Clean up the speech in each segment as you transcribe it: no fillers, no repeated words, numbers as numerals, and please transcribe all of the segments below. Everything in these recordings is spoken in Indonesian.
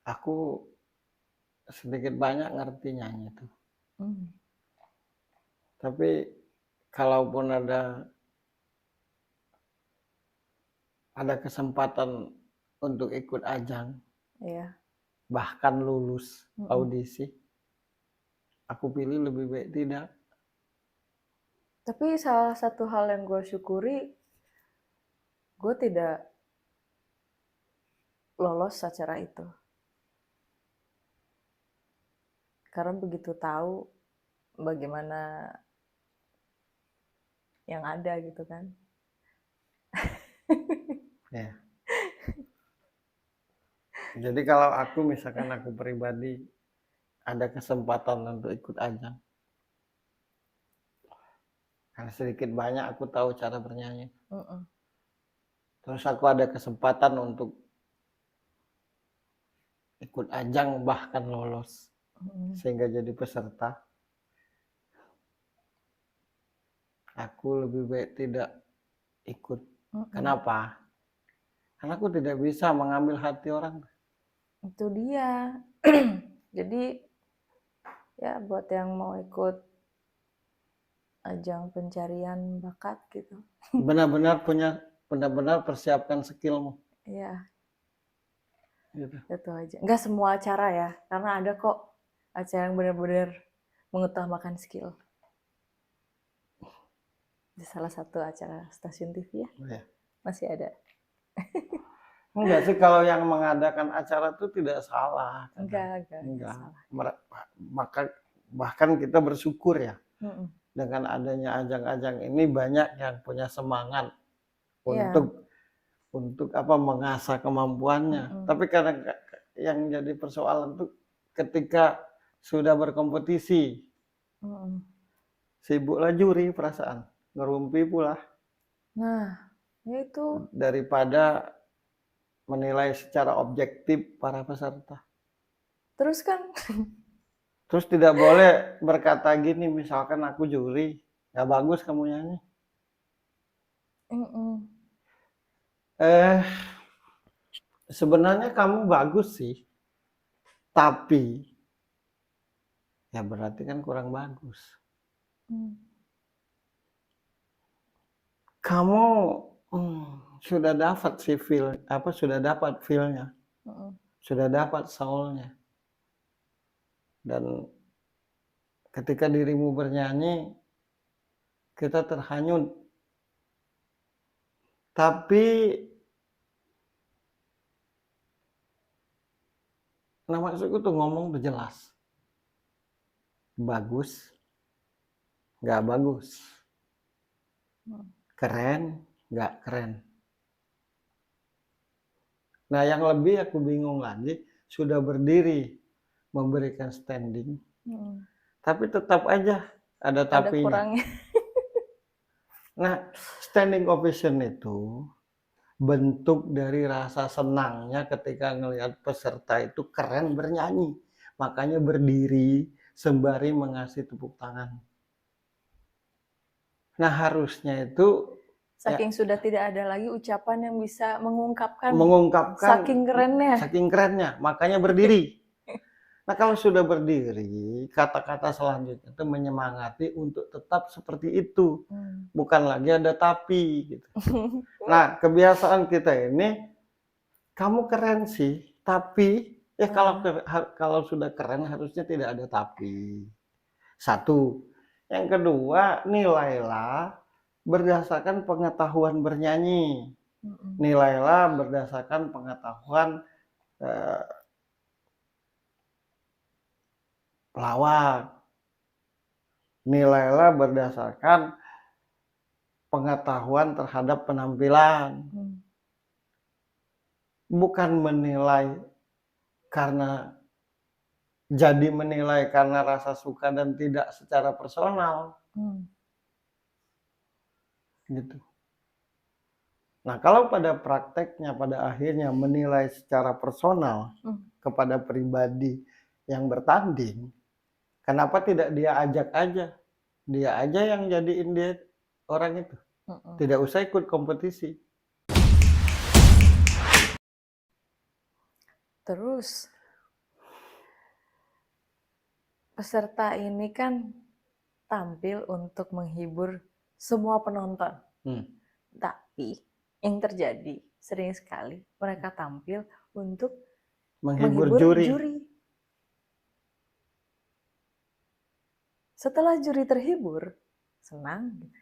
Aku sedikit banyak ngerti nyanyi tuh. Hmm. Tapi kalaupun ada kesempatan untuk ikut ajang, Iya. bahkan lulus Mm-mm. audisi, aku pilih lebih baik tidak. Tapi salah satu hal yang gue syukuri, gue tidak lolos acara itu. Karena begitu tahu bagaimana yang ada gitu kan. Ya. Jadi kalau aku misalkan aku pribadi ada kesempatan untuk ikut ajang, karena sedikit banyak aku tahu cara bernyanyi. Mm-mm. Terus aku ada kesempatan untuk ikut ajang bahkan lolos Mm-mm. sehingga jadi peserta. Aku lebih baik tidak ikut. Mm-mm. Kenapa? Karena aku tidak bisa mengambil hati orang. Itu dia. Jadi ya buat yang mau ikut ajang pencarian bakat gitu. Benar-benar persiapkan skillmu. Iya, Gitu. itu aja. Nggak semua acara ya, karena ada kok acara yang benar-benar mengutamakan skill. Di salah satu acara stasiun TV ya, Ya. masih ada. Enggak sih, kalau yang mengadakan acara itu tidak salah. Enggak Enggak. salah. Maka bahkan kita bersyukur ya. Mm-mm. Dengan adanya ajang-ajang ini banyak yang punya semangat Iya. untuk mengasah kemampuannya. Mm-mm. Tapi kadang yang jadi persoalan tuh ketika sudah berkompetisi, Mm-mm. sibuklah juri, perasaan ngerumpi pula Nah, ya itu. daripada menilai secara objektif para peserta. Terus kan, Terus tidak boleh berkata gini, misalkan aku juri, nggak bagus kamu nyanyi. mm-mm. Sebenarnya kamu bagus sih, tapi ya berarti kan kurang bagus. Kamu sudah dapat sih sudah dapat feel-nya, Mm-mm. sudah dapat soul-nya. Dan ketika dirimu bernyanyi, kita terhanyut. Tapi maksudku tuh ngomong udah jelas. Bagus, nggak bagus. Keren, nggak keren. Nah, yang lebih aku bingung lagi, sudah berdiri memberikan standing, tapi tetap aja ada tapinya. Kurangnya. Nah, standing ovation itu bentuk dari rasa senangnya ketika ngelihat peserta itu keren bernyanyi. Makanya berdiri sembari mengasih tepuk tangan. Nah, harusnya itu Saking sudah tidak ada lagi ucapan yang bisa mengungkapkan saking kerennya, makanya berdiri. Nah, kalau sudah berdiri, kata-kata selanjutnya itu menyemangati untuk tetap seperti itu. Bukan lagi ada tapi gitu. Nah, kebiasaan kita ini, kamu keren sih, tapi ya kalau sudah keren harusnya tidak ada tapi. Satu. Yang kedua, nilailah berdasarkan pengetahuan bernyanyi. Nilailah berdasarkan pengetahuan pelawak. Nilailah berdasarkan pengetahuan terhadap penampilan. Bukan menilai karena rasa suka dan tidak secara personal. Gitu. Nah, kalau pada prakteknya, pada akhirnya menilai secara personal kepada pribadi yang bertanding, kenapa tidak dia ajak aja? Dia aja yang jadiin dia orang itu. Tidak usah ikut kompetisi. Terus peserta ini kan tampil untuk menghibur semua penonton. Tapi yang terjadi sering sekali mereka tampil untuk menghibur juri. Setelah juri terhibur, senang gitu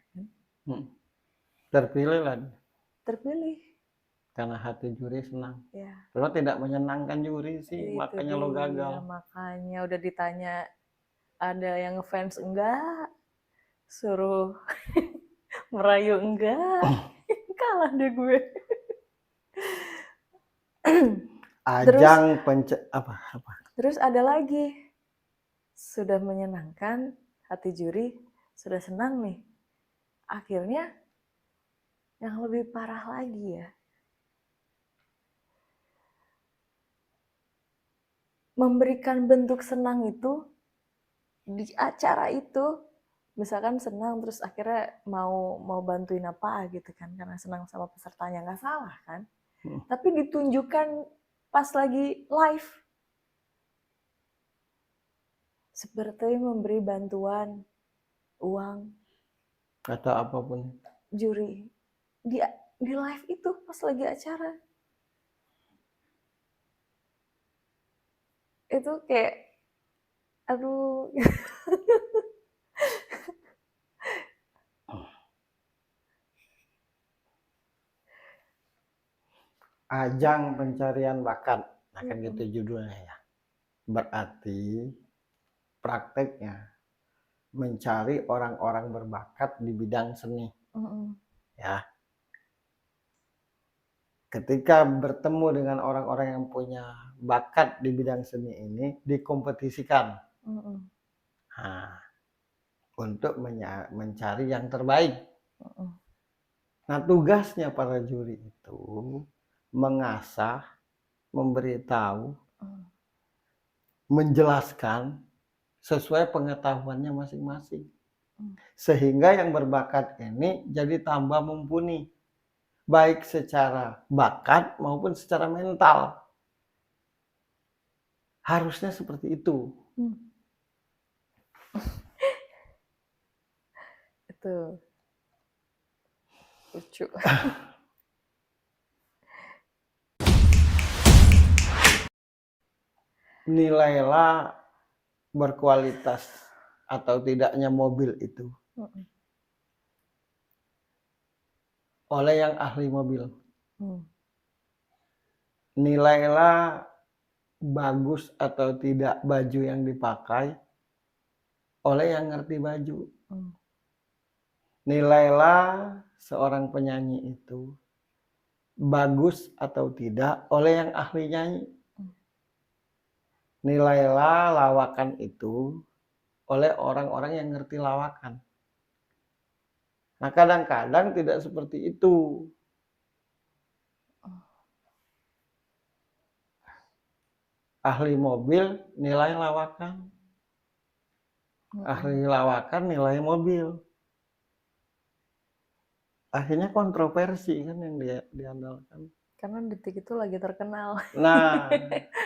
kan. Terpilih. Karena hati juri senang. Ya. Lo tidak menyenangkan juri sih, makanya lo gagal. Makanya udah ditanya ada yang ngefans enggak, suruh merayu enggak, kalah deh gue. Ajang Terus ada lagi, sudah menyenangkan, hati juri sudah senang nih. Akhirnya yang lebih parah lagi ya, memberikan bentuk senang itu di acara itu, misalkan senang terus akhirnya mau bantuin apa gitu kan karena senang sama pesertanya, nggak salah kan, tapi ditunjukkan pas lagi live seperti memberi bantuan uang atau apapun juri di live itu pas lagi acara. Itu kayak aduh. Ajang pencarian bakat, kan gitu judulnya ya. Berarti prakteknya mencari orang-orang berbakat di bidang seni. Ya. Ketika bertemu dengan orang-orang yang punya bakat di bidang seni ini, dikompetisikan. Nah, untuk mencari yang terbaik. Nah, tugasnya para juri itu mengasah, memberitahu, menjelaskan sesuai pengetahuannya masing-masing. Sehingga yang berbakat ini jadi tambah mumpuni, baik secara bakat maupun secara mental. Harusnya seperti itu. Itu lucu. Nilailah berkualitas atau tidaknya mobil itu oleh yang ahli mobil. Nilailah bagus atau tidak baju yang dipakai oleh yang ngerti baju. Nilailah seorang penyanyi itu bagus atau tidak oleh yang ahli nyanyi. Nilailah lawakan itu oleh orang-orang yang ngerti lawakan. Nah, kadang-kadang tidak seperti itu. Ahli mobil nilai lawakan. Ahli lawakan nilai mobil. Akhirnya kontroversi kan yang diandalkan. Karena detik itu lagi terkenal. Nah,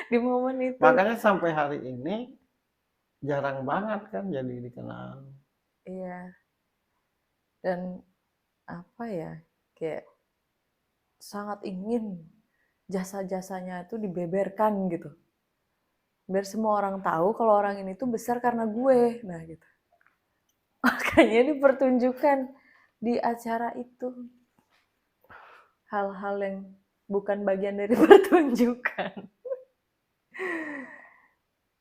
di momen itu. Makanya sampai hari ini jarang banget kan jadi dikenal. Iya. Dan apa ya, kayak sangat ingin jasa-jasanya itu dibeberkan gitu. Biar semua orang tahu kalau orang ini tuh besar karena gue. Nah gitu. Makanya dipertunjukkan di acara itu. Hal-hal yang bukan bagian dari pertunjukan.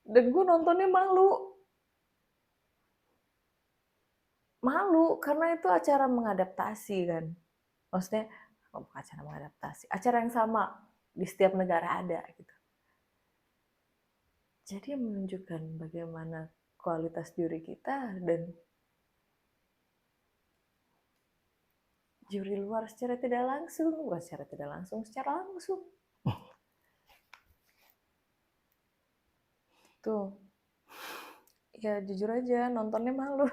Dan gue nontonnya malu. Malu karena itu acara mengadaptasi kan. Maksudnya bukan acara mengadaptasi, acara yang sama di setiap negara ada gitu. Jadi menunjukkan bagaimana kualitas juri kita dan juri luar secara tidak langsung, bukan secara tidak langsung, secara langsung. Tuh. Ya jujur aja nontonnya malu.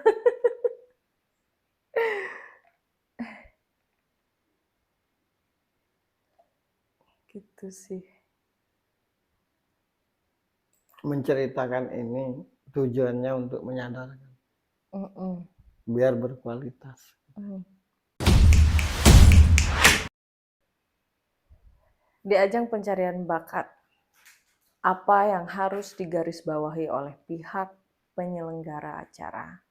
Gitu sih. Menceritakan ini tujuannya untuk menyadarkan, Mm-mm. biar berkualitas. Di ajang pencarian bakat, apa yang harus digarisbawahi oleh pihak penyelenggara acara,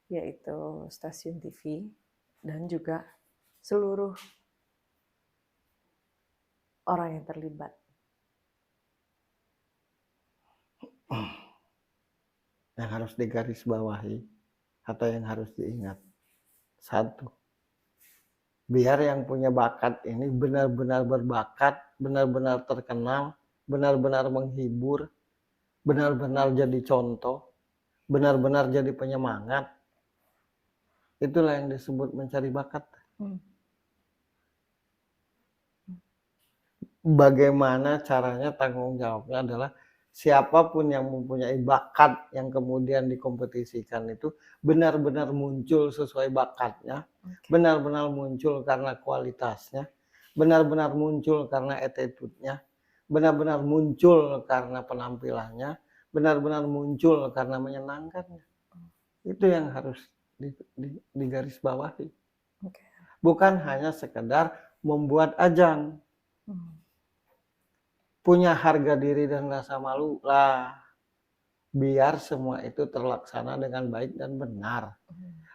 yaitu stasiun TV dan juga seluruh orang yang terlibat? Yang harus digarisbawahi atau yang harus diingat, satu, biar yang punya bakat ini benar-benar berbakat, benar-benar terkenal, benar-benar menghibur, benar-benar jadi contoh, benar-benar jadi penyemangat. Itulah yang disebut mencari bakat. Bagaimana caranya, tanggung jawabnya adalah siapapun yang mempunyai bakat yang kemudian dikompetisikan itu benar-benar muncul sesuai bakatnya, benar-benar muncul karena kualitasnya, benar-benar muncul karena attitude-nya, benar-benar muncul karena penampilannya, benar-benar muncul karena menyenangkannya. Itu yang harus digarisbawahi. Bukan hanya sekedar membuat ajang. Punya harga diri dan rasa malu lah, biar semua itu terlaksana dengan baik dan benar.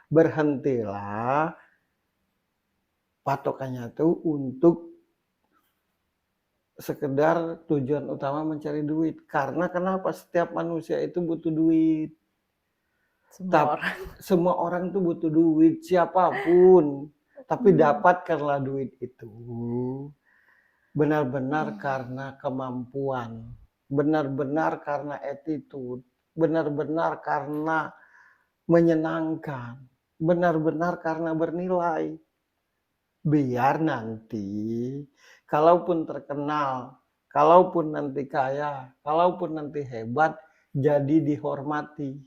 Berhentilah patokannya tuh untuk sekedar tujuan utama mencari duit. Karena kenapa? Setiap manusia itu butuh duit. Semua orang tuh butuh duit, siapapun. Tapi dapatkanlah duit itu benar-benar karena kemampuan, benar-benar karena attitude, benar-benar karena menyenangkan, benar-benar karena bernilai. Biar nanti, kalaupun terkenal, kalaupun nanti kaya, kalaupun nanti hebat, jadi dihormati,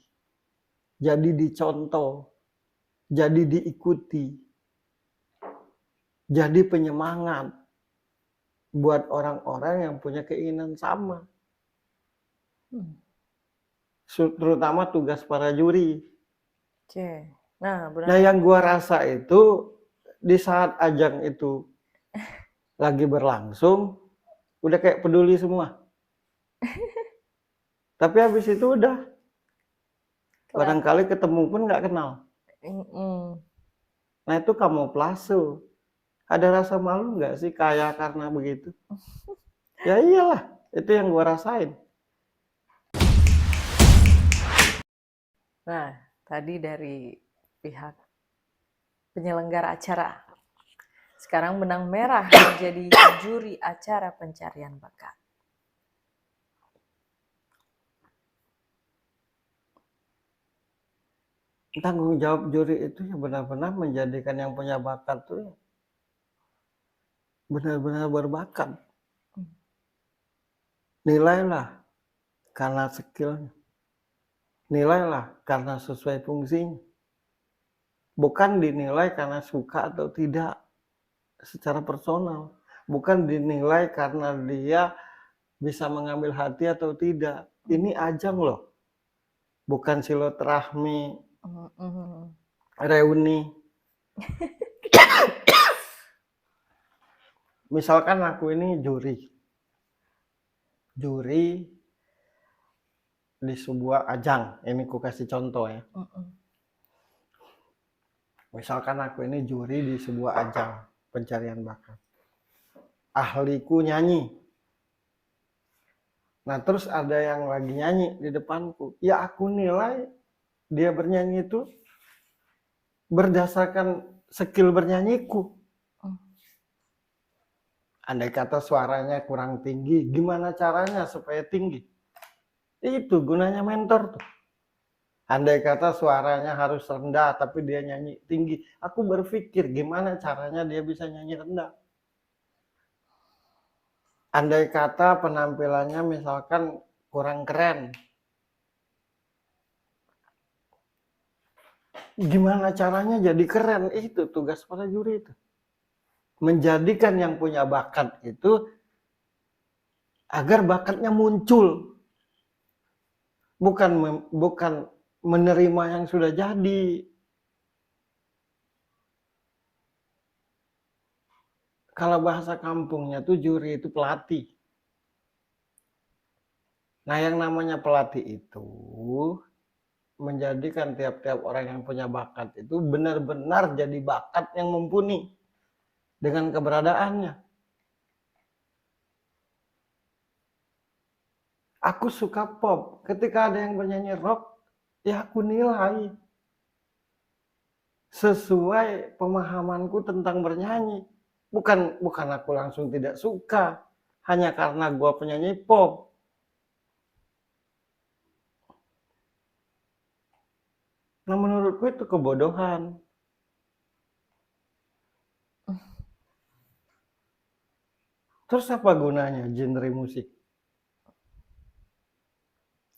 jadi dicontoh, jadi diikuti, jadi penyemangat buat orang-orang yang punya keinginan sama. Terutama tugas para juri. Nah, yang gua rasa itu di saat ajang itu lagi berlangsung, udah kayak peduli semua. Tapi habis itu udah, barangkali ketemu pun nggak kenal. Nah, itu kamuflase. Ada rasa malu nggak sih kaya karena begitu? Ya iyalah, itu yang gua rasain. Nah, tadi dari pihak penyelenggara acara. Sekarang benang merah menjadi juri acara pencarian bakat. Tanggung jawab juri itu ya benar-benar menjadikan yang punya bakat tuh benar-benar berbakat. Nilailah karena skillnya. Nilailah karena sesuai fungsinya. Bukan dinilai karena suka atau tidak secara personal. Bukan dinilai karena dia bisa mengambil hati atau tidak. Ini ajang loh. Bukan silaturahmi, reuni. Misalkan aku ini juri di sebuah ajang. Ini ku kasih contoh ya. Misalkan aku ini juri di sebuah ajang pencarian bakat. Ahliku nyanyi. Nah, terus ada yang lagi nyanyi di depanku. Ya aku nilai dia bernyanyi itu berdasarkan skill bernyanyiku. Andai kata suaranya kurang tinggi, gimana caranya supaya tinggi? Itu gunanya mentor tuh. Andai kata suaranya harus rendah, tapi dia nyanyi tinggi. Aku berpikir gimana caranya dia bisa nyanyi rendah. Andai kata penampilannya misalkan kurang keren. Gimana caranya jadi keren? Itu tugas para juri itu. Menjadikan yang punya bakat itu agar bakatnya muncul. bukan menerima yang sudah jadi. Kalau bahasa kampungnya tuh juri itu pelatih. Nah, yang namanya pelatih itu menjadikan tiap-tiap orang yang punya bakat itu benar-benar jadi bakat yang mumpuni dengan keberadaannya. Aku suka pop. Ketika ada yang bernyanyi rock, ya aku nilai sesuai pemahamanku tentang bernyanyi. Bukan aku langsung tidak suka hanya karena gua penyanyi pop. Nah, menurutku itu kebodohan. Terus apa gunanya genre musik?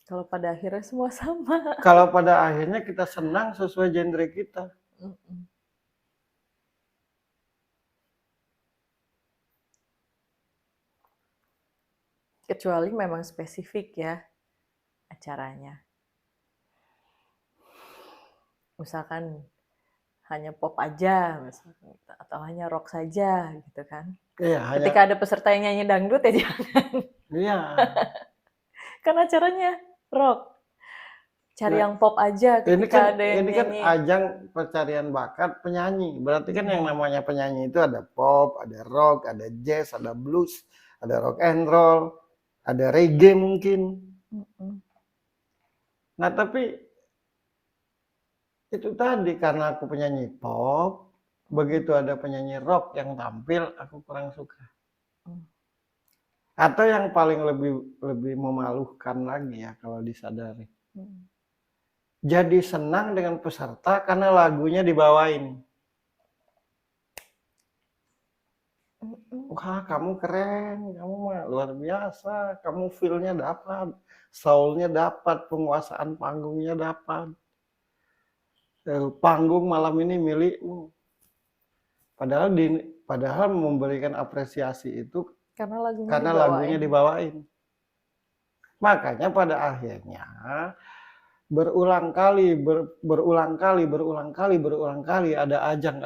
Kalau pada akhirnya semua sama. Kalau pada akhirnya kita senang sesuai genre kita. Kecuali memang spesifik ya acaranya. Misalkan hanya pop aja, misalkan, atau hanya rock saja, gitu kan. Iya, Ketika ada peserta yang nyanyi dangdut ya jangan. Iya. Kan acaranya rock. Cari yang pop aja ketika ada yang ini nyanyi. kan ajang pencarian bakat penyanyi. Berarti kan yang namanya penyanyi itu ada pop, ada rock, ada jazz, ada blues, ada rock and roll, ada reggae mungkin. Nah, tapi itu tadi karena aku penyanyi pop, begitu ada penyanyi rock yang tampil, aku kurang suka. Atau yang paling lebih memalukan lagi ya kalau disadari. Jadi senang dengan peserta karena lagunya dibawain. Wah, kamu keren, kamu mah luar biasa, kamu feel-nya dapat, soul-nya dapat, penguasaan panggungnya dapat. Panggung malam ini milikmu. Padahal memberikan apresiasi itu karena lagunya dibawain. Makanya pada akhirnya berulang kali ada ajang,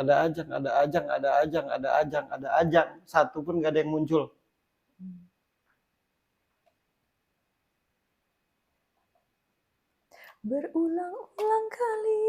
satu pun gak ada yang muncul. Berulang-ulang kali